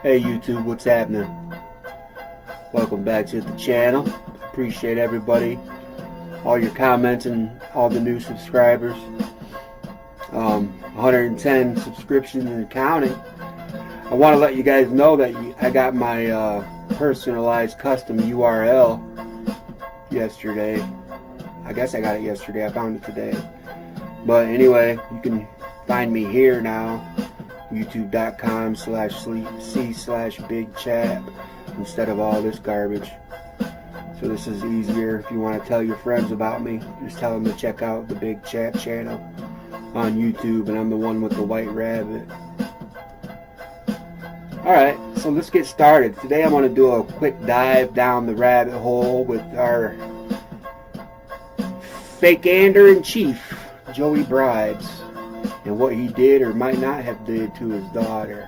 Hey YouTube, what's happening? Welcome back to the channel. Appreciate everybody, all your comments and all the new subscribers. 110 subscriptions and counting. I want to let you guys know that I got my personalized custom URL yesterday. I guess I got it yesterday. I found it today. But anyway, you can find me here now. youtube.com/c/Big Chap instead of all this garbage. So this is easier. If you want to tell your friends about me, just tell them to check out the Big Chap channel on YouTube, and I'm the one with the white rabbit. Alright, so let's get started. Today I'm going to do a quick dive down the rabbit hole with our fake-ander in chief, Joey Bribes, and what he did or might not have did to his daughter.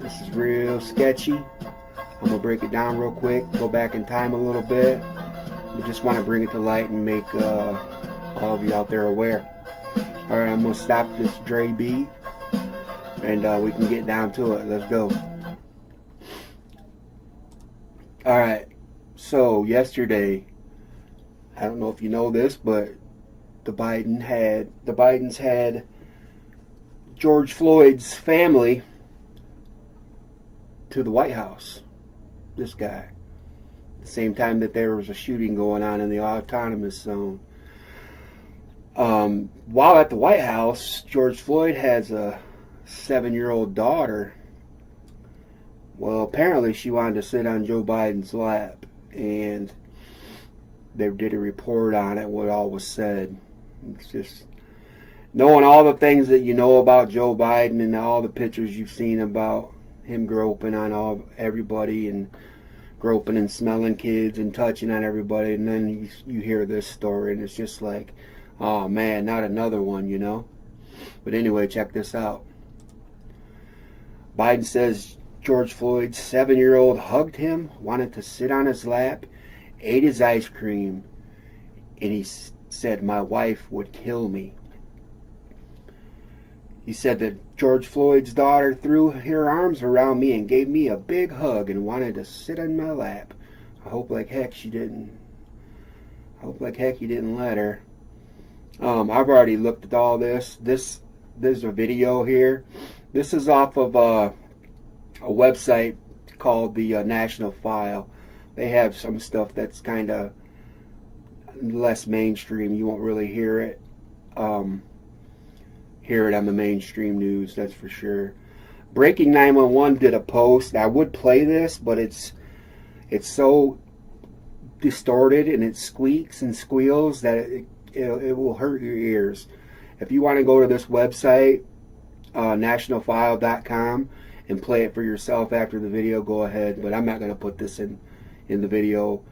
This is real sketchy. I'm going to break it down real quick, go back in time a little bit. I just want to bring it to light and make all of you out there aware. Alright, I'm going to stop this Dre beat and we can get down to it. Let's go. Alright, so yesterday, I don't know if you know this, but the Bidens had George Floyd's family to the White House. This guy. At the same time that there was a shooting going on in the autonomous zone. While at the White House, George Floyd has a 7-year-old daughter. Well, apparently she wanted to sit on Joe Biden's lap, and they did a report on it, what all was said. It's just knowing all the things that you know about Joe Biden and all the pictures you've seen about him groping on everybody and groping and smelling kids and touching on everybody, and then you hear this story and it's just like, oh man, not another one, you know. But anyway, check this out. Biden says George Floyd's 7-year-old hugged him, wanted to sit on his lap, ate his ice cream, and he said, "My wife would kill me." He said that George Floyd's daughter threw her arms around me and gave me a big hug and wanted to sit on my lap. I hope like heck she didn't. I hope like heck you didn't let her. I've already looked at all this. There's a video here. This is off of a website called the National File. They have some stuff that's kind of less mainstream. You won't really hear it on the mainstream news, that's for sure. Breaking 911 did a post. I would play this, but it's so distorted and it squeaks and squeals that it will hurt your ears. If you want to go to this website, nationalfile.com, and play it for yourself after the video, go ahead. But I'm not going to put this in the video.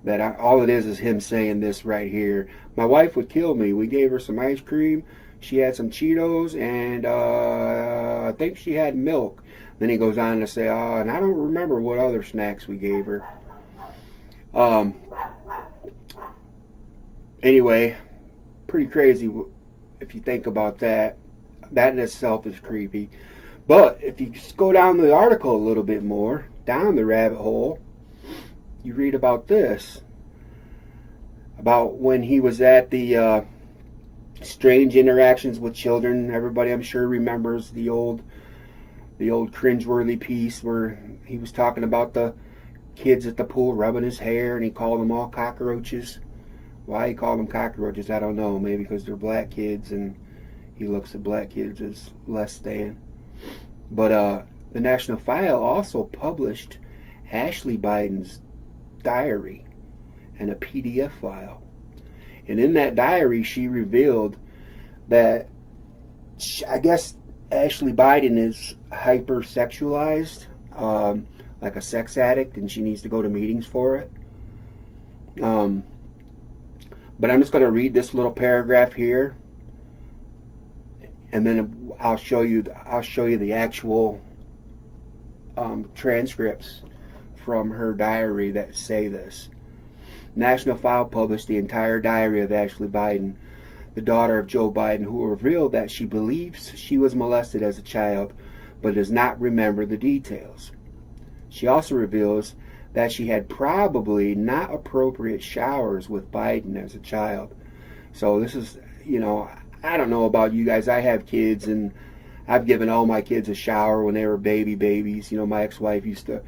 All it is him saying this right here. My wife would kill me. We gave her some ice cream. She had some Cheetos, and I think she had milk. Then he goes on to say, and I don't remember what other snacks we gave her. Anyway, pretty crazy if you think about that. That in itself is creepy. But if you just go down the article a little bit more, down the rabbit hole, you read about this. About when he was at the strange interactions with children. Everybody, I'm sure, remembers the old cringeworthy piece where he was talking about the kids at the pool rubbing his hair, and he called them all cockroaches. Why he called them cockroaches, I don't know. Maybe because they're black kids and he looks at black kids as less than. But the National File also published Ashley Biden's diary and a PDF file. And in that diary, she revealed that I guess Ashley Biden is hypersexualized, like a sex addict, and she needs to go to meetings for it. But I'm just going to read this little paragraph here, and then I'll show you the actual transcripts from her diary that say this. National File published the entire diary of Ashley Biden, the daughter of Joe Biden, who revealed that she believes she was molested as a child but does not remember the details. She also reveals that she had probably not appropriate showers with Biden as a child. So this is, I don't know about you guys. I have kids, and I've given all my kids a shower when they were babies. My ex-wife used to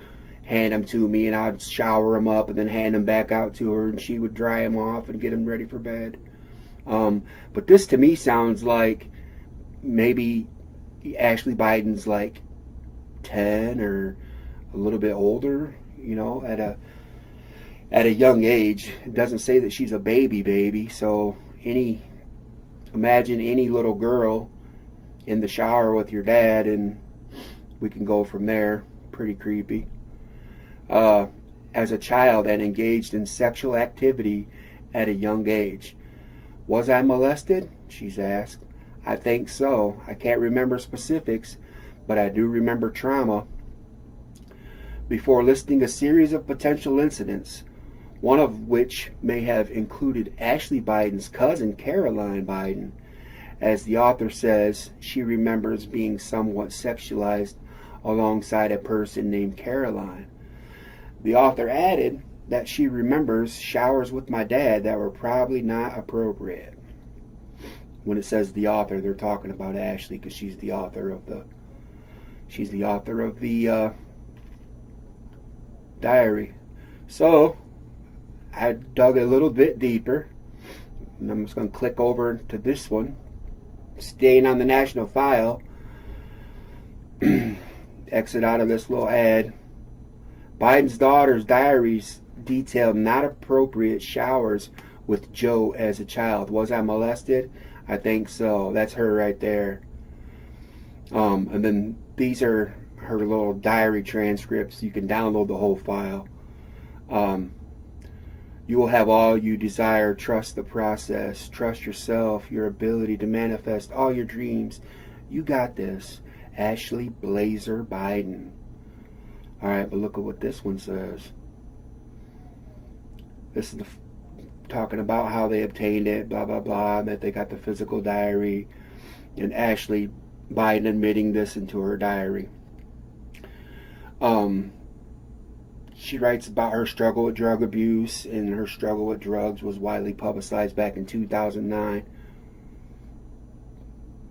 hand them to me, and I'd shower them up and then hand them back out to her, and she would dry them off and get them ready for bed. But this to me sounds like maybe Ashley Biden's like 10 or a little bit older, at a young age. It doesn't say that she's a baby, so imagine any little girl in the shower with your dad, and we can go from there. Pretty creepy. As a child and engaged in sexual activity at a young age. Was I molested? She's asked. I think so. I can't remember specifics, but I do remember trauma. Before listing a series of potential incidents, one of which may have included Ashley Biden's cousin, Caroline Biden. As the author says, she remembers being somewhat sexualized alongside a person named Caroline. The author added that she remembers showers with my dad that were probably not appropriate. When it says the author, they're talking about Ashley, because she's the author of the diary. So I dug a little bit deeper, and I'm just going to click over to this one. Staying on the national file, exit out of this little ad. Biden's daughter's diaries detailed not appropriate showers with Joe as a child. Was I molested? I think so. That's her right there. And then these are her little diary transcripts. You can download the whole file. You will have all you desire. Trust the process. Trust yourself, your ability to manifest all your dreams. You got this. Ashley Blazer Biden. Alright, but look at what this one says. This is talking about how they obtained it, blah, blah, blah, that they got the physical diary, and Ashley Biden admitting this into her diary. She writes about her struggle with drug abuse, and her struggle with drugs was widely publicized back in 2009.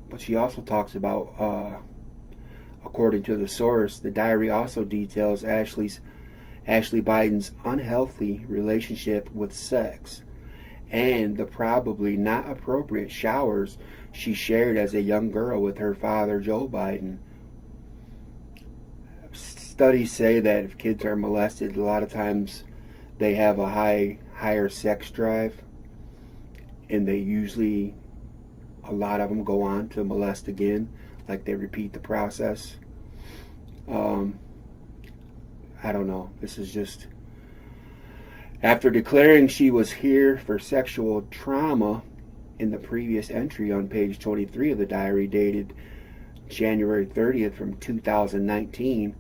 But she also talks about, according to the source, the diary also details Ashley Biden's unhealthy relationship with sex and the probably not appropriate showers she shared as a young girl with her father, Joe Biden. Studies say that if kids are molested, a lot of times they have a higher sex drive, and they usually, a lot of them go on to molest again, like they repeat the process. I don't know. This is just, after declaring she was here for sexual trauma in the previous entry on page 23 of the diary, dated January 30th from 2019,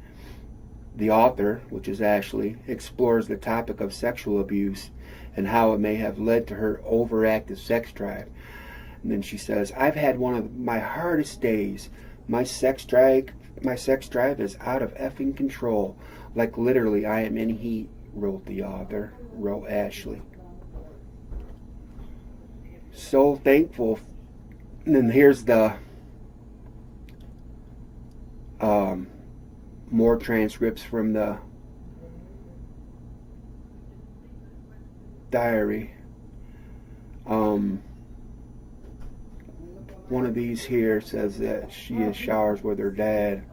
the author, which is Ashley, explores the topic of sexual abuse and how it may have led to her overactive sex drive. And then she says, I've had one of my hardest days. My sex drive is out of effing control. Like literally, I am in heat, wrote the author, wrote Ashley. So thankful. And then here's the more transcripts from the diary. One of these here says that she has showers with her dad.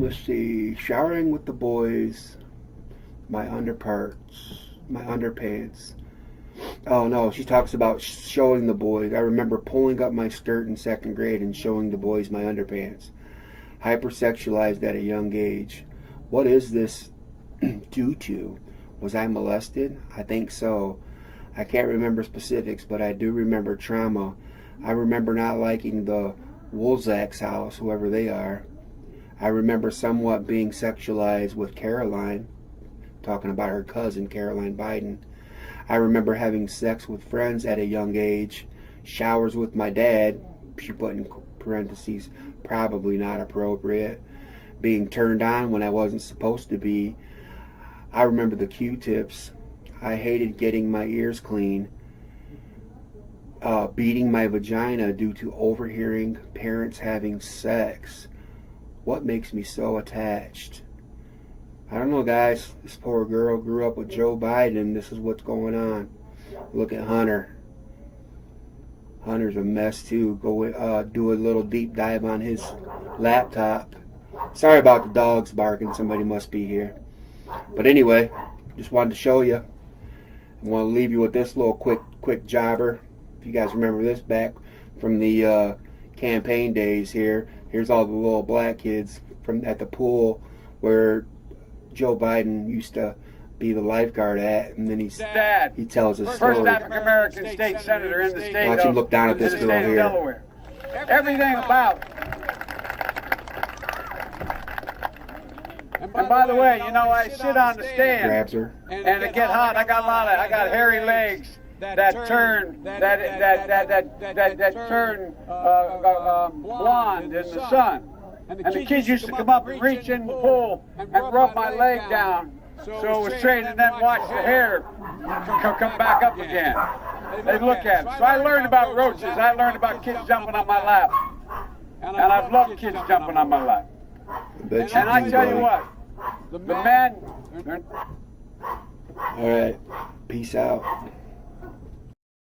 Let's see. Showering with the boys. My underpants. Oh no, she talks about showing the boys. I remember pulling up my skirt in second grade and showing the boys my underpants. Hypersexualized at a young age. What is this due to? Was I molested? I think so. I can't remember specifics, but I do remember trauma. I remember not liking the Wolzak's house, whoever they are. I remember somewhat being sexualized with Caroline, talking about her cousin, Caroline Biden. I remember having sex with friends at a young age, showers with my dad, she put in parentheses, probably not appropriate, being turned on when I wasn't supposed to be. I remember the Q-tips. I hated getting my ears clean. Beating my vagina due to overhearing parents having sex. What makes me so attached? I don't know, guys. This poor girl grew up with Joe Biden. This is what's going on. Look at Hunter. Hunter's a mess too. Go do a little deep dive on his laptop. Sorry about the dogs barking. Somebody must be here. But anyway, just wanted to show you. I want to leave you with this little quick jobber. If you guys remember this back from the campaign days here. Here's all the little black kids from at the pool where Joe Biden used to be the lifeguard at, and then he tells his story. First African American state senator in the state Watch him look down at this girl here. Delaware. Everything about. And by the way, you know, I sit on the stand, grabs her, and it get hot. I got hairy legs that turn blonde in the sun. And the kids used to come up and reach in the pool and rub my leg down so it was straight, and then watch the hair come back up again. They look at it. So I learned about roaches. I learned about kids jumping on my lap. And I've loved kids jumping on my lap. And I tell you what, the men... All right, peace out.